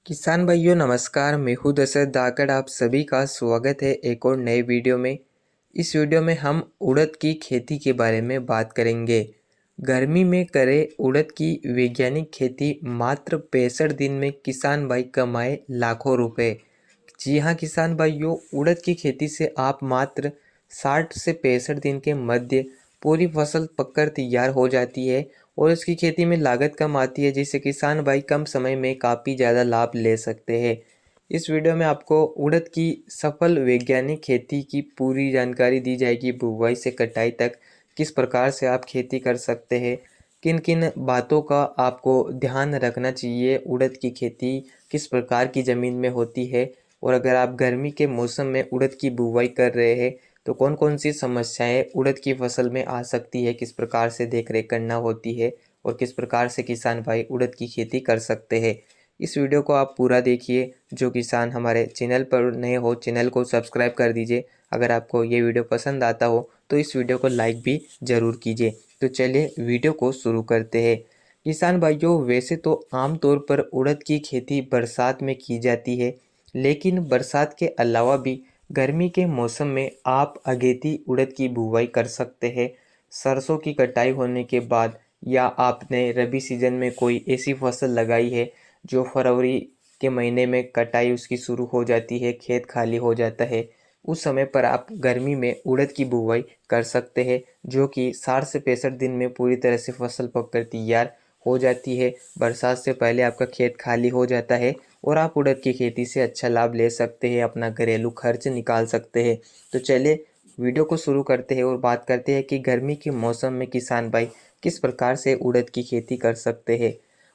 किसान भाइयों नमस्कार। मैं हूं दशरथ धाकड़। आप सभी का स्वागत है एक और नए वीडियो में। इस वीडियो में हम उड़द की खेती के बारे में बात करेंगे। गर्मी में करें उड़द की वैज्ञानिक खेती, मात्र 65 दिन में किसान भाई कमाए लाखों रुपए। जी हाँ किसान भाइयों, उड़द की खेती से आप मात्र 60 से 65 दिन के मध्य पूरी फसल पककर तैयार हो जाती है और इसकी खेती में लागत कम आती है, जिससे किसान भाई कम समय में काफ़ी ज़्यादा लाभ ले सकते हैं। इस वीडियो में आपको उड़द की सफल वैज्ञानिक खेती की पूरी जानकारी दी जाएगी। बुवाई से कटाई तक किस प्रकार से आप खेती कर सकते हैं, किन किन बातों का आपको ध्यान रखना चाहिए, उड़द की खेती किस प्रकार की ज़मीन में होती है, और अगर आप गर्मी के मौसम में उड़द की बुवाई कर रहे हैं तो कौन कौन सी समस्याएं उड़द की फसल में आ सकती है, किस प्रकार से देखरेख करना होती है और किस प्रकार से किसान भाई उड़द की खेती कर सकते हैं। इस वीडियो को आप पूरा देखिए। जो किसान हमारे चैनल पर नए हो, चैनल को सब्सक्राइब कर दीजिए। अगर आपको ये वीडियो पसंद आता हो तो इस वीडियो को लाइक भी ज़रूर कीजिए। तो चलिए वीडियो को शुरू करते हैं। किसान भाइयों, वैसे तो आमतौर पर उड़द की खेती बरसात में की जाती है, लेकिन बरसात के अलावा भी गर्मी के मौसम में आप अगेती उड़द की बुवाई कर सकते हैं। सरसों की कटाई होने के बाद, या आपने रबी सीजन में कोई ऐसी फसल लगाई है जो फरवरी के महीने में कटाई उसकी शुरू हो जाती है, खेत खाली हो जाता है, उस समय पर आप गर्मी में उड़द की बुवाई कर सकते हैं, जो कि 60 से 65 दिन में पूरी तरह से फसल पककर तैयार हो जाती है। बरसात से पहले आपका खेत खाली हो जाता है और आप उड़द की खेती से अच्छा लाभ ले सकते हैं, अपना घरेलू खर्च निकाल सकते हैं। तो चलिए वीडियो को शुरू करते हैं और बात करते हैं कि गर्मी के मौसम में किसान भाई किस प्रकार से उड़द की खेती कर सकते हैं।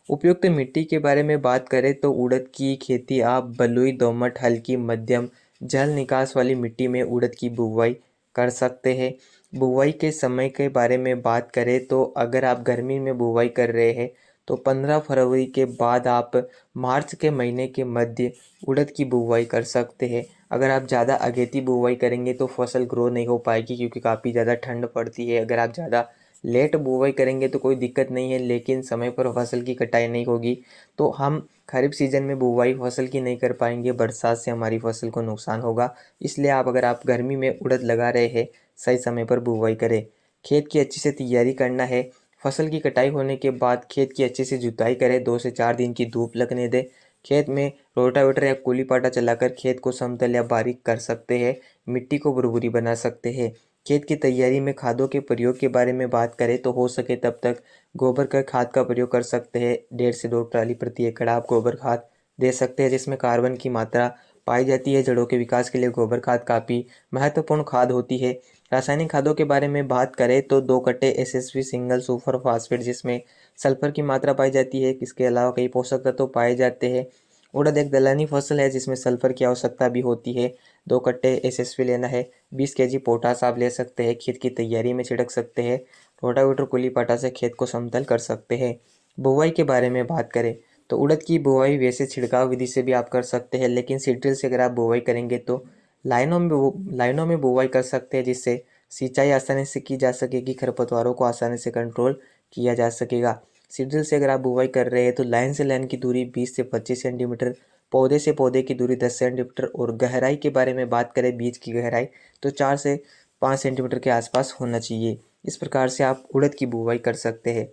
उपयुक्त मिट्टी के बारे में बात करें तो उड़द की खेती आप बलुई, दोमट, हल्की, मध्यम जल निकास वाली मिट्टी में उड़द की बुवाई कर सकते हैं। बुवाई के समय के बारे में बात करें तो अगर आप गर्मी में बुवाई कर रहे हैं तो 15 फरवरी के बाद आप मार्च के महीने के मध्य उड़द की बुवाई कर सकते हैं। अगर आप ज़्यादा अगेती बुवाई करेंगे तो फसल ग्रो नहीं हो पाएगी, क्योंकि काफ़ी ज़्यादा ठंड पड़ती है। अगर आप ज़्यादा लेट बुवाई करेंगे तो कोई दिक्कत नहीं है, लेकिन समय पर फसल की कटाई नहीं होगी तो हम खरीफ सीजन में बुवाई फसल की नहीं कर पाएंगे, बरसात से हमारी फसल को नुकसान होगा। इसलिए अगर आप गर्मी में उड़द लगा रहे हैं, सही समय पर बुवाई करें। खेत की अच्छी से तैयारी करना है। फसल की कटाई होने के बाद खेत की अच्छे से जुताई करें, 2 से 4 दिन की धूप लगने दें। खेत में रोटावेटर या कुली पाटा चलाकर खेत को समतल या बारीक कर सकते हैं, मिट्टी को भुरभुरी बना सकते हैं। खेत की तैयारी में खादों के प्रयोग के बारे में बात करें तो हो सके तब तक गोबर का खाद का प्रयोग कर सकते हैं। 1.5 से 2 ट्राली प्रति एकड़ आप गोबर खाद दे सकते हैं, जिसमें कार्बन की मात्रा पाई जाती है। जड़ों के विकास के लिए गोबर खाद काफ़ी महत्वपूर्ण खाद होती है। रासायनिक खादों के बारे में बात करें तो 2 कट्टे एसएसपी सिंगल सुपर फास्फेट, जिसमें सल्फर की मात्रा पाई जाती है। इसके अलावा कई पोषक तत्व पाए जाते हैं। उड़द एक दलहनी फसल है जिसमें सल्फर की आवश्यकता भी होती है। 2 कट्टे एसएसपी लेना है। 20 केजी पोटास आप ले सकते हैं, खेत की तैयारी में छिड़क सकते हैं। रोटावेटर कुली पाटा से खेत को समतल कर सकते हैं। बुवाई के बारे में बात करें तो उड़द की बुवाई वैसे छिड़काव विधि से भी आप कर सकते हैं, लेकिन सीड ड्रिल से अगर आप बुवाई करेंगे तो लाइनों में बुवाई कर सकते हैं, जिससे सिंचाई आसानी से की जा सकेगी, खरपतवारों को आसानी से कंट्रोल किया जा सकेगा। सीड ड्रिल से अगर आप बुवाई कर रहे हैं तो लाइन से लाइन की दूरी 20 से 25 सेंटीमीटर, पौधे से पौधे की दूरी 10 सेंटीमीटर, और गहराई के बारे में बात करें बीज की गहराई तो 4 से 5 सेंटीमीटर के आसपास होना चाहिए। इस प्रकार से आप उड़द की बुवाई कर सकते हैं।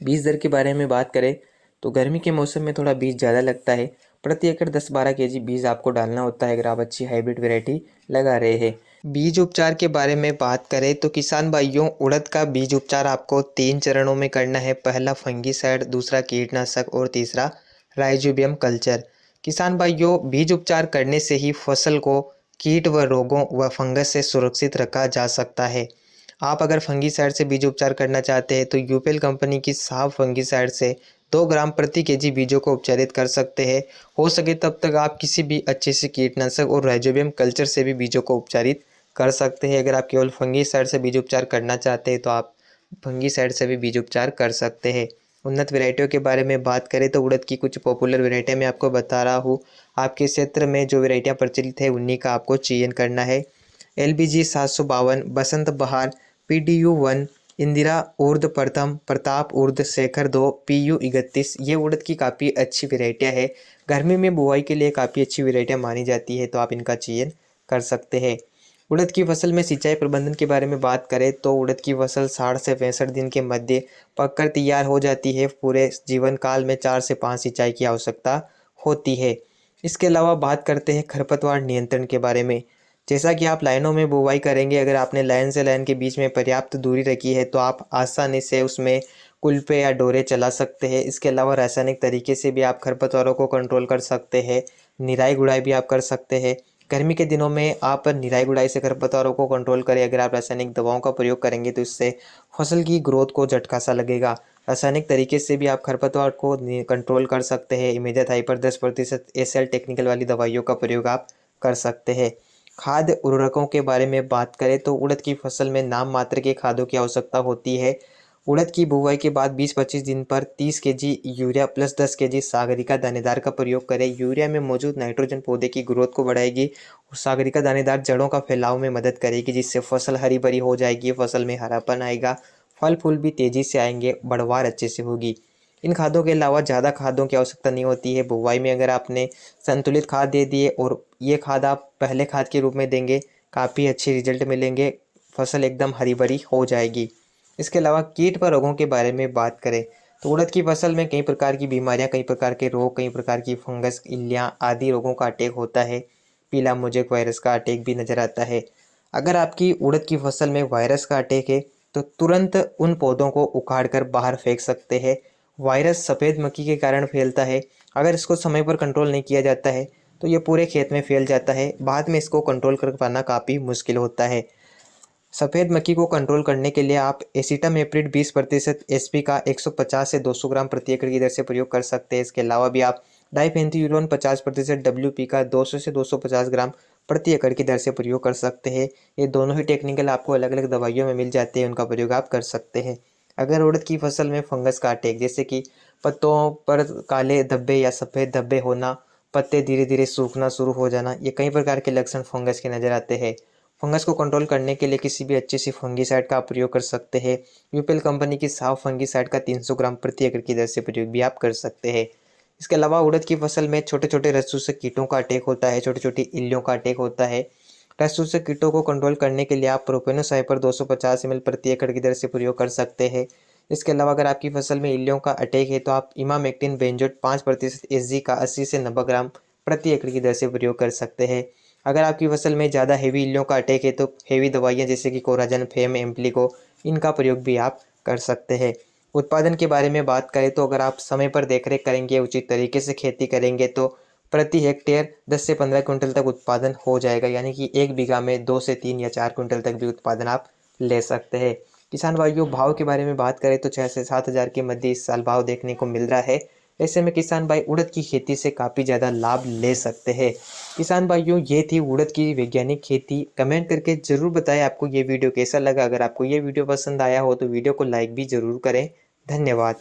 बीज दर के बारे में बात करें तो गर्मी के मौसम में थोड़ा बीज ज़्यादा लगता है। प्रति एकड़ 10-12 केजी बीज आपको डालना होता है अगर आप अच्छी हाइब्रिड वैरायटी लगा रहे हैं। बीज उपचार के बारे में बात करें तो किसान भाइयों, उड़द का बीज उपचार आपको 3 चरणों में करना है। पहला फंगीसाइड, दूसरा कीटनाशक और तीसरा राइजोबियम कल्चर। किसान भाइयों, बीज उपचार करने से ही फसल को कीट व रोगों व फंगस से सुरक्षित रखा जा सकता है। आप अगर फंगीसाइड से बीज उपचार करना चाहते हैं तो यूपेल कंपनी की साहब फंगीसाइड से 2 ग्राम प्रति केजी बीजों को उपचारित कर सकते हैं। हो सके तब तक आप किसी भी अच्छे से कीटनाशक और राइजोबियम कल्चर से भी बीजों को उपचारित कर सकते हैं। अगर आप केवल फंगीसाइड से बीज उपचार करना चाहते हैं तो आप फंगीसाइड से भी बीज उपचार कर सकते हैं। उन्नत वैरायटियों के बारे में बात करें तो उड़द की कुछ पॉपुलर वैरायटियाँ मैं आपको बता रहा हूँ। आपके क्षेत्र में जो वैरायटियाँ प्रचलित है उन्हीं का आपको चयन करना है। LBG 752, बसंत बहार, PDU 1, इंदिरा उर्द प्रथम, प्रताप उर्द, शेखर 2, PU 31, ये उड़द की काफ़ी अच्छी वेराइटियाँ है। गर्मी में बुआई के लिए काफ़ी अच्छी वेराइटियाँ मानी जाती है, तो आप इनका चयन कर सकते हैं। उड़द की फसल में सिंचाई प्रबंधन के बारे में बात करें तो उड़द की फसल 60 से 65 दिन के मध्य पककर तैयार हो जाती है। पूरे जीवन काल में 4 से 5 सिंचाई की आवश्यकता होती है। इसके अलावा बात करते हैं खरपतवार नियंत्रण के बारे में। जैसा कि आप लाइनों में बुवाई करेंगे, अगर आपने लाइन से लाइन के बीच में पर्याप्त दूरी रखी है तो आप आसानी से उसमें कुल्पे या डोरे चला सकते हैं। इसके अलावा रासायनिक तरीके से भी आप खरपतवारों को कंट्रोल कर सकते हैं। निराई गुड़ाई भी आप कर सकते हैं। गर्मी के दिनों में आप निराई गुड़ाई से खरपतवारों को कंट्रोल करें। अगर आप रासायनिक दवाओं का प्रयोग करेंगे तो इससे फसल की ग्रोथ को झटका सा लगेगा। रासायनिक तरीके से भी आप खरपतवार को कंट्रोल कर सकते हैं। इमेजाथाइपर 10% SL टेक्निकल वाली दवाइयों का प्रयोग आप कर सकते हैं। खाद उर्वरकों के बारे में बात करें तो उड़द की फसल में नाम मात्र के खादों की आवश्यकता होती है। उड़द की बुवाई के बाद 20-25 दिन पर 30 kg urea plus 10 kg Sagarika दानेदार का प्रयोग करें। यूरिया में मौजूद नाइट्रोजन पौधे की ग्रोथ को बढ़ाएगी और सागरिका दानेदार जड़ों का फैलाव में मदद करेगी, जिससे फसल हरी भरी हो जाएगी, फसल में हरापन आएगा, फल फूल भी तेज़ी से आएंगे, बढ़वार अच्छे से होगी। इन खादों के अलावा ज़्यादा खादों की आवश्यकता नहीं होती है। बुवाई में अगर आपने संतुलित खाद दे दिए और ये खाद आप पहले खाद के रूप में देंगे, काफ़ी अच्छे रिजल्ट मिलेंगे, फसल एकदम हरी भरी हो जाएगी। इसके अलावा कीट व रोगों के बारे में बात करें तो उड़द की फसल में कई प्रकार की बीमारियां, कई प्रकार के रोग, कई प्रकार की फंगस, इल्लियां आदि रोगों का अटैक होता है। पीला मोजेक वायरस का अटैक भी नजर आता है। अगर आपकी उड़द की फसल में वायरस का अटैक है तो तुरंत उन पौधों को उखाड़ कर बाहर फेंक सकते हैं। वायरस सफ़ेद मक्खी के कारण फैलता है। अगर इसको समय पर कंट्रोल नहीं किया जाता है तो ये पूरे खेत में फैल जाता है। बाद में इसको कंट्रोल कर पाना काफ़ी मुश्किल होता है। सफ़ेद मक्खी को कंट्रोल करने के लिए आप एसिटामेप्रिड 20% SP का 150 से 200 ग्राम प्रति एकड़ की दर से प्रयोग कर सकते हैं। इसके अलावा भी आप डाइफेंथ्यूरॉन 50% WP का 200 से 250 ग्राम प्रति एकड़ की दर से प्रयोग कर सकते हैं। ये दोनों ही टेक्निकल आपको अलग अलग दवाइयों में मिल जाते हैं, उनका प्रयोग आप कर सकते हैं। अगर उड़द की फसल में फंगस का अटैक, जैसे कि पत्तों पर काले धब्बे या सफ़ेद धब्बे होना, पत्ते धीरे धीरे सूखना शुरू हो जाना, ये कई प्रकार के लक्षण फंगस के नज़र आते हैं। फंगस को कंट्रोल करने के लिए किसी भी अच्छी सी फंगीसाइड का आप प्रयोग कर सकते हैं। यूपीएल कंपनी की साफ फंगीसाइड का 300 ग्राम प्रति एकड़ की दर से प्रयोग भी आप कर सकते हैं। इसके अलावा उड़द की फसल में छोटे छोटे रस चूसक कीटों का अटैक होता है, छोटी छोटी इल्लियों का अटैक होता है। रस चूसक कीटों को कंट्रोल करने के लिए आप प्रोपेनोसाइपर 250 ml प्रति एकड़ की दर से प्रयोग कर सकते हैं। इसके अलावा अगर आपकी फसल में इल्लियों का अटैक है तो आप इमामेक्टिन बेंजोएट 5% SG का 80 से 90 ग्राम प्रति एकड़ की दर से प्रयोग कर सकते हैं। अगर आपकी फसल में ज़्यादा हेवी इल्लियों का अटैक है तो हेवी दवाइयाँ जैसे कि कोराजन, फेम, एम्प्लीको, इनका प्रयोग भी आप कर सकते हैं। उत्पादन के बारे में बात करें तो अगर आप समय पर देखरेख करेंगे, उचित तरीके से खेती करेंगे तो प्रति हेक्टेयर 10 से 15 क्विंटल तक उत्पादन हो जाएगा, यानी कि 1 बीघा में 2 से 3 या 4 क्विंटल तक भी उत्पादन आप ले सकते हैं। किसान भाइयों, भाव के बारे में बात करें तो 6 से 7 हज़ार के मध्य इस साल भाव देखने को मिल रहा है। ऐसे में किसान भाई उड़द की खेती से काफ़ी ज़्यादा लाभ ले सकते हैं। किसान भाइयों, ये थी उड़द की वैज्ञानिक खेती। कमेंट करके ज़रूर बताएं आपको ये वीडियो कैसा लगा। अगर आपको ये वीडियो पसंद आया हो तो वीडियो को लाइक भी ज़रूर करें। धन्यवाद।